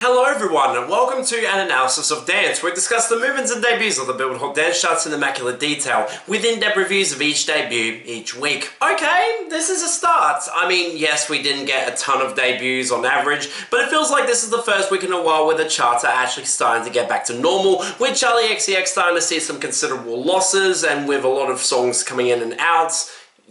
Hello everyone and welcome to an analysis of dance. We discuss the movements and debuts of the Billboard Hot Dance charts in immaculate detail, with in-depth reviews of each debut each week. Okay, this is a start. I mean, yes, we didn't get a ton of debuts on average, but it feels like this is the first week in a while where the charts are actually starting to get back to normal, with Charli XCX starting to see some considerable losses, and with a lot of songs coming in and out.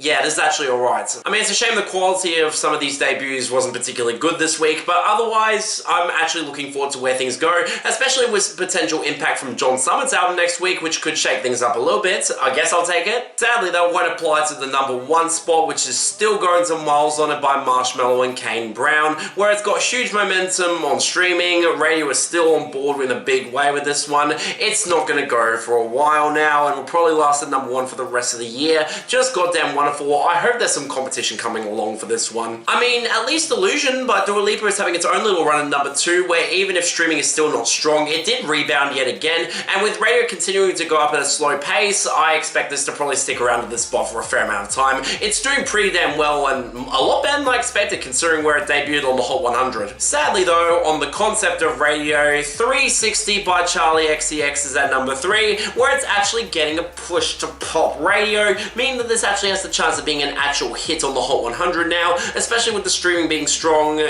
Yeah, this is actually alright. I mean, it's a shame the quality of some of these debuts wasn't particularly good this week, but otherwise, I'm actually looking forward to where things go, especially with potential impact from John Summit's album next week, which could shake things up a little bit. I guess I'll take it. Sadly, that won't apply to the #1 spot, which is still going to Miles on It by Marshmello and Kane Brown, where it's got huge momentum on streaming. Radio is still on board in a big way with this one. It's not going to go for a while now, and will probably last at #1 for the rest of the year. Just goddamn wonderful. I hope there's some competition coming along for this one. I mean, at least Illusion by Dua Lipa is having its own little run at #2, where even if streaming is still not strong, it did rebound yet again, and with radio continuing to go up at a slow pace, I expect this to probably stick around at this spot for a fair amount of time. It's doing pretty damn well, and a lot better than I expected considering where it debuted on the Hot 100. Sadly though, on the concept of radio, 360 by Charli XCX is at #3, where it's actually getting a push to pop radio, meaning that this actually has the chance of being an actual hit on the Hot 100 now, especially with the streaming being strong.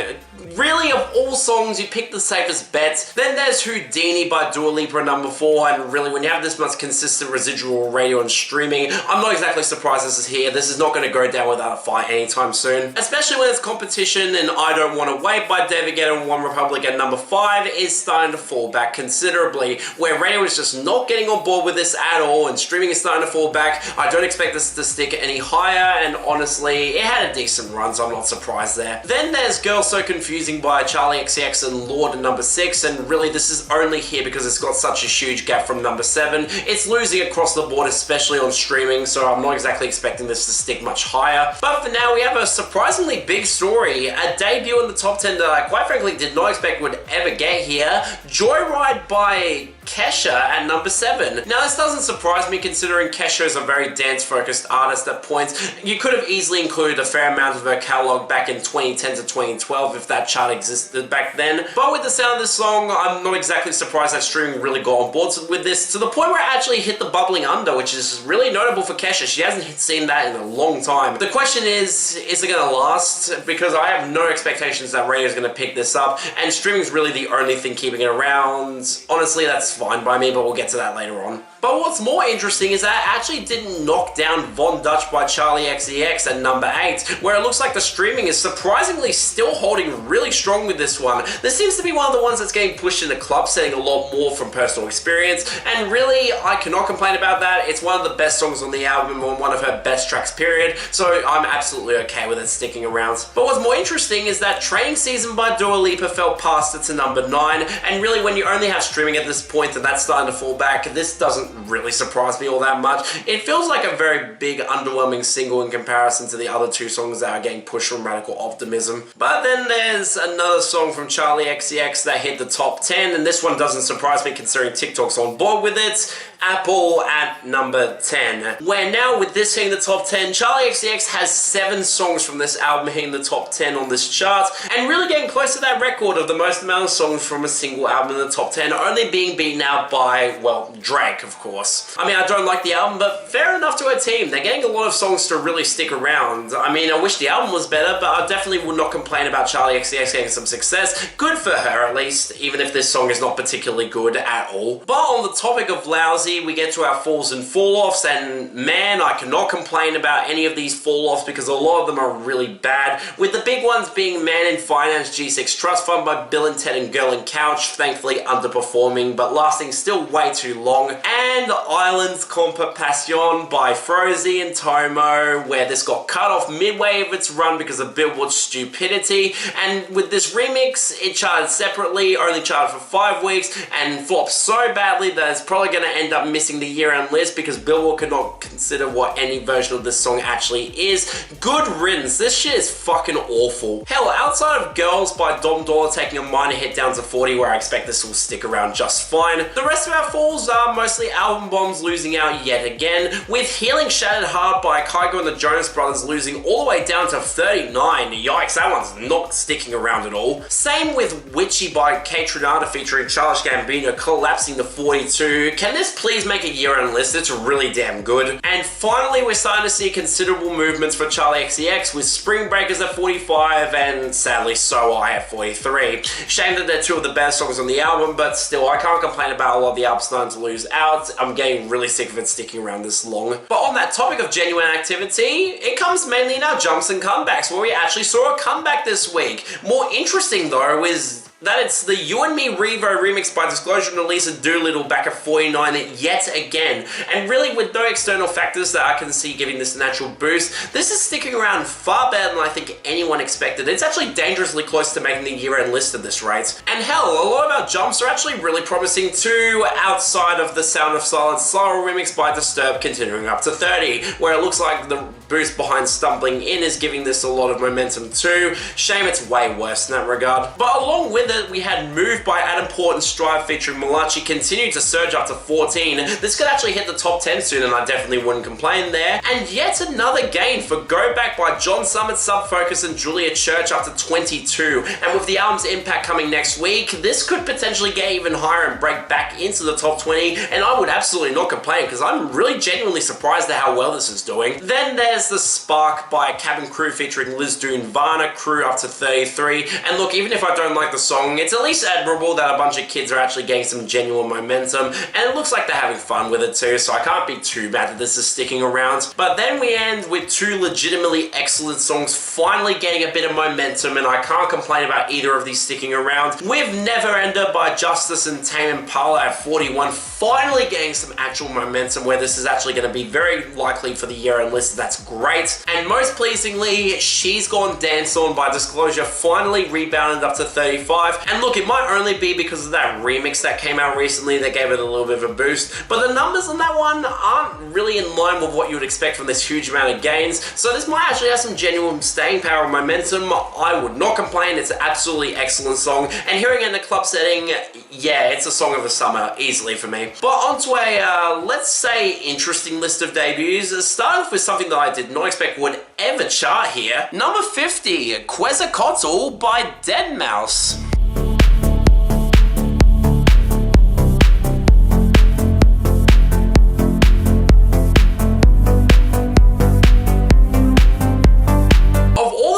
Really, of all songs, you pick the safest bet. Then there's Houdini by Dua Lipa at #4, and really, when you have this much consistent residual radio and streaming, I'm not exactly surprised this is here. This is not going to go down without a fight anytime soon, especially when it's competition, and I Don't Want to Wait by David Guetta and One Republic at #5 is starting to fall back considerably, where radio is just not getting on board with this at all, and streaming is starting to fall back. I don't expect this to stick any higher, and honestly, it had a decent run, so I'm not surprised there. Then there's Girl So Confusing by Charli XCX and Lorde at #6, and really this is only here because it's got such a huge gap from #7. It's losing across the board, especially on streaming, so I'm not exactly expecting this to stick much higher. But for now, we have a surprisingly big story, a debut in the top 10 that I quite frankly did not expect would ever get here. JOYRIDE by Kesha at #7. Now this doesn't surprise me considering Kesha is a very dance-focused artist at points. You could have easily included a fair amount of her catalogue back in 2010 to 2012 if that chart existed back then. But with the sound of this song, I'm not exactly surprised that streaming really got on board with this, to the point where it actually hit the bubbling under, which is really notable for Kesha. She hasn't seen that in a long time. The question is it going to last? Because I have no expectations that radio is going to pick this up, and streaming is really the only thing keeping it around. Honestly, that's fine by me, but we'll get to that later on. But what's more interesting is that it actually didn't knock down Von Dutch by Charli XCX at #8, where it looks like the streaming is surprisingly still holding really strong with this one. This seems to be one of the ones that's getting pushed in the club setting a lot more from personal experience, and really, I cannot complain about that. It's one of the best songs on the album and one of her best tracks, period, so I'm absolutely okay with it sticking around. But what's more interesting is that Training Season by Dua Lipa fell past it to #9, and really when you only have streaming at this point and that's starting to fall back, this doesn't really surprise me all that much. It feels like a very big underwhelming single in comparison to the other two songs that are getting pushed from Radical Optimism. But then there's another song from Charli XCX that hit the top 10, and this one doesn't surprise me considering TikTok's on board with it. Apple at #10. Where now with this hitting the top 10, Charli XCX has 7 songs from this album hitting the top 10 on this chart, and really getting close to that record of the most amount of songs from a single album in the top 10, only being beaten out by, well, Drake, of course. I mean, I don't like the album, but fair enough to her team. They're getting a lot of songs to really stick around. I mean, I wish the album was better, but I definitely would not complain about Charli XCX getting some success. Good for her, at least, even if this song is not particularly good at all. But on the topic of lousy, we get to our falls and fall-offs, and man, I cannot complain about any of these fall-offs because a lot of them are really bad, with the big ones being Man in Finance G6 Trust Fund by Bill and Ted and Girl in Couch, thankfully underperforming, but lasting still way too long, and Islands Compa Passion by Frozy and Tomo, where this got cut off midway of its run because of Billboard's stupidity, and with this remix, it charted separately, only charted for 5 weeks, and flopped so badly that it's probably going to end up missing the year-end list because Billboard could not consider what any version of this song actually is. Good riddance. This shit is fucking awful. Hell, outside of Girls by Dom Dolla taking a minor hit down to 40, where I expect this will stick around just fine, the rest of our falls are mostly album bombs losing out yet again, with Healing Shattered Heart by Kygo and the Jonas Brothers losing all the way down to 39. Yikes, that one's not sticking around at all. Same with Witchy by Kate Renata featuring Childish Gambino collapsing to 42. Can this please make a year-end list? It's really damn good. And finally, we're starting to see considerable movements for Charli XCX with Spring Breakers at 45 and sadly So I at 43. Shame that they're two of the best songs on the album, but still, I can't complain about a lot of the albums starting to lose out. I'm getting really sick of it sticking around this long. But on that topic of genuine activity, it comes mainly in our jumps and comebacks, where we actually saw a comeback this week. More interesting though is that it's the You and Me Revo remix by Disclosure and Elisa Doolittle back at 49 yet again. And really, with no external factors that I can see giving this a natural boost, this is sticking around far better than I think anyone expected. It's actually dangerously close to making the year-end list at this rate. And hell, a lot of our jumps are actually really promising too, outside of the Sound of Silence Sorrow remix by Disturbed continuing up to 30, where it looks like the boost behind Stumbling In is giving this a lot of momentum too. Shame it's way worse in that regard. But along with it, we had Move by Adam Port and Strive featuring Malachi continue to surge up to 14. This could actually hit the top 10 soon and I definitely wouldn't complain there. And yet another gain for Go Back by John Summit, Subfocus and Julia Church up to 22. And with the album's Impact coming next week, this could potentially get even higher and break back into the top 20, and I would absolutely not complain because I'm really genuinely surprised at how well this is doing. Then there's The Spark by Cabin Crew featuring Liz Doon Varna, Crew up to 33. And look, even if I don't like the song, it's at least admirable that a bunch of kids are actually getting some genuine momentum, and it looks like they're having fun with it too, so I can't be too bad that this is sticking around. But then we end with two legitimately excellent songs finally getting a bit of momentum, and I can't complain about either of these sticking around, with Never Ender by Justice and Tame Impala at 41 finally getting some actual momentum, where this is actually going to be very likely for the year-end list. That's great. And most pleasingly, She's Gone Dance On by Disclosure finally rebounded up to 35. And look, it might only be because of that remix that came out recently that gave it a little bit of a boost, but the numbers on that one aren't really in line with what you would expect from this huge amount of gains, so this might actually have some genuine staying power and momentum. I would not complain. It's an absolutely excellent song, and hearing it in the club setting, yeah, it's a song of the summer, easily for me. But onto a, let's say, interesting list of debuts, starting off with something that I did not expect would ever chart here. Number 50, Quezacotl by deadmau5.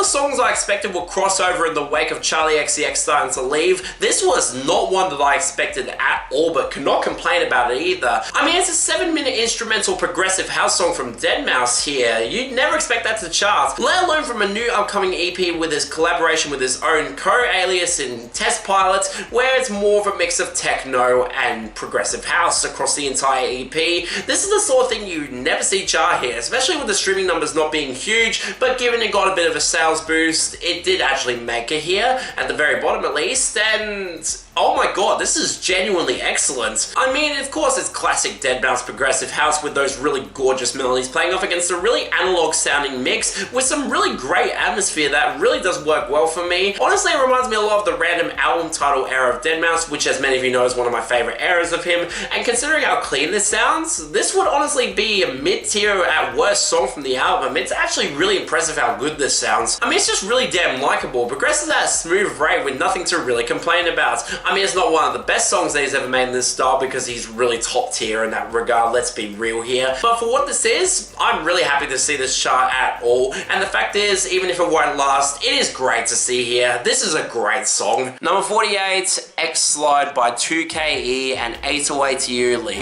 Songs I expected would cross over in the wake of Charli XCX starting to leave, this was not one that I expected at all, but cannot complain about it either. I mean, it's a 7-minute instrumental progressive house song from deadmau5 here. You'd never expect that to chart, let alone from a new upcoming EP with his collaboration with his own co-alias in Test Pilot, where it's more of a mix of techno and progressive house across the entire EP. This is the sort of thing you never see chart here, especially with the streaming numbers not being huge, but given it got a bit of a sales boost, it did actually make it here, at the very bottom at least, and oh my god, this is genuinely excellent. I mean, of course it's classic deadmau5 progressive house with those really gorgeous melodies playing off against a really analog sounding mix with some really great atmosphere that really does work well for me. Honestly, it reminds me a lot of the random album title era of deadmau5, which as many of you know is one of my favorite eras of him, and considering how clean this sounds, this would honestly be a mid-tier at worst song from the album. It's actually really impressive how good this sounds. I mean, it's just really damn likable, progresses at a smooth rate with nothing to really complain about. I mean, it's not one of the best songs that he's ever made in this style because he's really top tier in that regard, let's be real here. But for what this is, I'm really happy to see this chart at all. And the fact is, even if it won't last, it is great to see here. This is a great song. Number 48, X Slide by 2KE and 808 to You, Lee.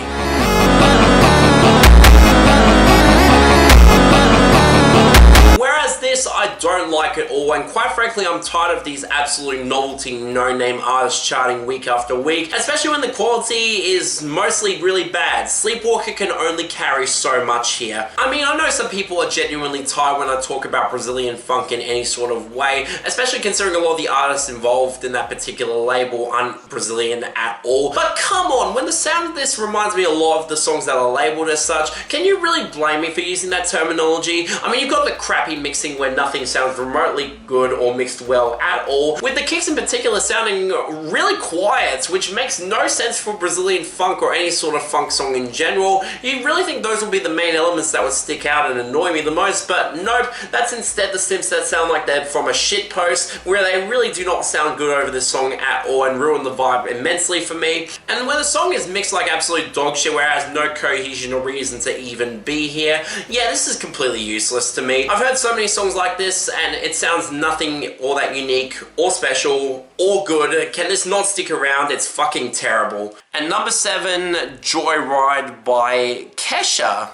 Whereas this I don't like at all, and quite frankly, I'm tired of these absolute novelty no-name artists charting week after week, especially when the quality is mostly really bad. Sleepwalker can only carry so much here. I mean, I know some people are genuinely tired when I talk about Brazilian funk in any sort of way, especially considering a lot of the artists involved in that particular label aren't Brazilian at all. But come on, when the sound of this reminds me a lot of the songs that are labeled as such, can you really blame me for using that terminology? I mean, you've got the crappy mixing where nothing sounds remotely good or mixed well at all, with the kicks in particular sounding really quiet, which makes no sense for Brazilian funk or any sort of funk song in general. You'd really think those would be the main elements that would stick out and annoy me the most, but nope, that's instead the synths that sound like they're from a shit post, where they really do not sound good over this song at all and ruin the vibe immensely for me. And when the song is mixed like absolute dog shit where it has no cohesion or reason to even be here, yeah, this is completely useless to me. I've heard so many songs like this and it sounds nothing all that unique or special or good. Can this not stick around? It's fucking terrible. And number 7, Joyride by Kesha.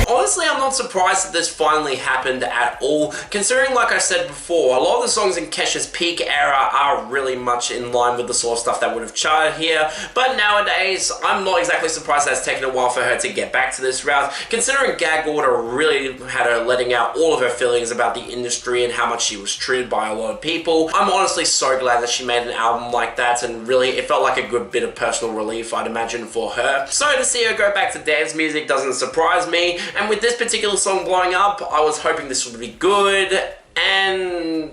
Honestly, I'm not surprised that this finally happened at all, considering, like I said before, a lot of the songs in Kesha's peak era are really much in line with the sort of stuff that would have charted here, but nowadays, I'm not exactly surprised that it's taken a while for her to get back to this route, considering Gag Order really had her letting out all of her feelings about the industry and how much she was treated by a lot of people. I'm honestly so glad that she made an album like that, and really, it felt like a good bit of personal relief, I'd imagine, for her. So to see her go back to dance music doesn't surprise me, and with this particular song blowing up, I was hoping this would be good, and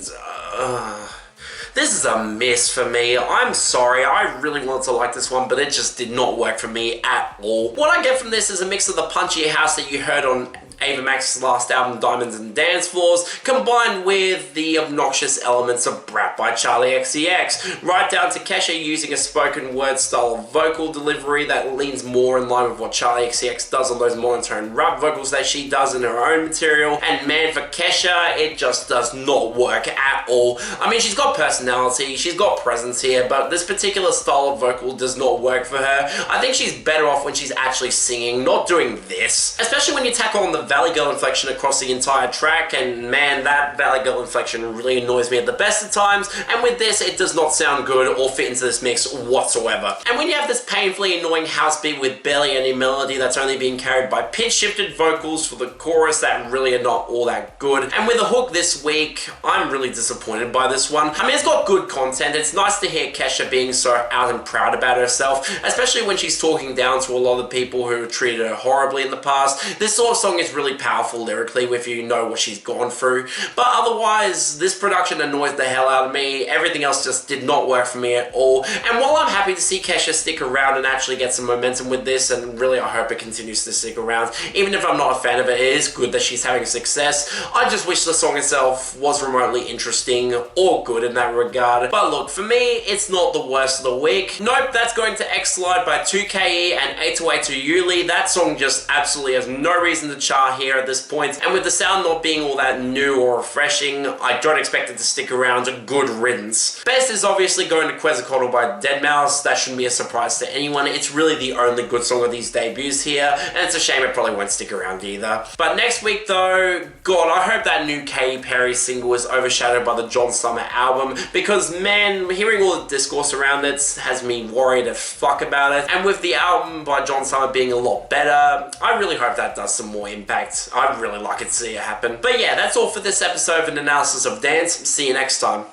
this is a miss for me. I'm sorry, I really wanted to like this one, but it just did not work for me at all. What I get from this is a mix of the punchy house that you heard on AAoD's last album, Diamonds and Dance Floors, combined with the obnoxious elements of Brat by Charli XCX, right down to Kesha using a spoken word style of vocal delivery that leans more in line with what Charli XCX does on those monotone rap vocals that she does in her own material, and man, for Kesha, it just does not work at all. I mean, she's got personality, she's got presence here, but this particular style of vocal does not work for her. I think she's better off when she's actually singing, not doing this, especially when you tackle on the Valley Girl inflection across the entire track, and man, that Valley Girl inflection really annoys me at the best of times, and with this, it does not sound good or fit into this mix whatsoever. And when you have this painfully annoying house beat with barely any melody that's only being carried by pitch-shifted vocals for the chorus that really are not all that good, and with a hook this week, I'm really disappointed by this one. I mean, it's got good content, it's nice to hear Kesha being so out and proud about herself, especially when she's talking down to a lot of people who treated her horribly in the past. This sort of song is really powerful lyrically if you know what she's gone through, but otherwise this production annoys the hell out of me. Everything else just did not work for me at all, and while I'm happy to see Kesha stick around and actually get some momentum with this, and really I hope it continues to stick around, even if I'm not a fan of it, it is good that she's having success. I just wish the song itself was remotely interesting or good in that regard, but look, for me it's not the worst of the week. Nope, that's going to X-Slide by 2KE and AAoD to Yuli. That song just absolutely has no reason to chart here at this point, and with the sound not being all that new or refreshing, I don't expect it to stick around. Good riddance. Best is obviously going to Quezacotl by deadmau5. That shouldn't be a surprise to anyone. It's really the only good song of these debuts here, and it's a shame it probably won't stick around either. But next week though, God, I hope that new Katy Perry single is overshadowed by the John Summer album, because man, hearing all the discourse around it has me worried as fuck about it, and with the album by John Summer being a lot better, I really hope that does some more impact. I'd really like to see it happen. But yeah, that's all for this episode of an analysis of dance. See you next time.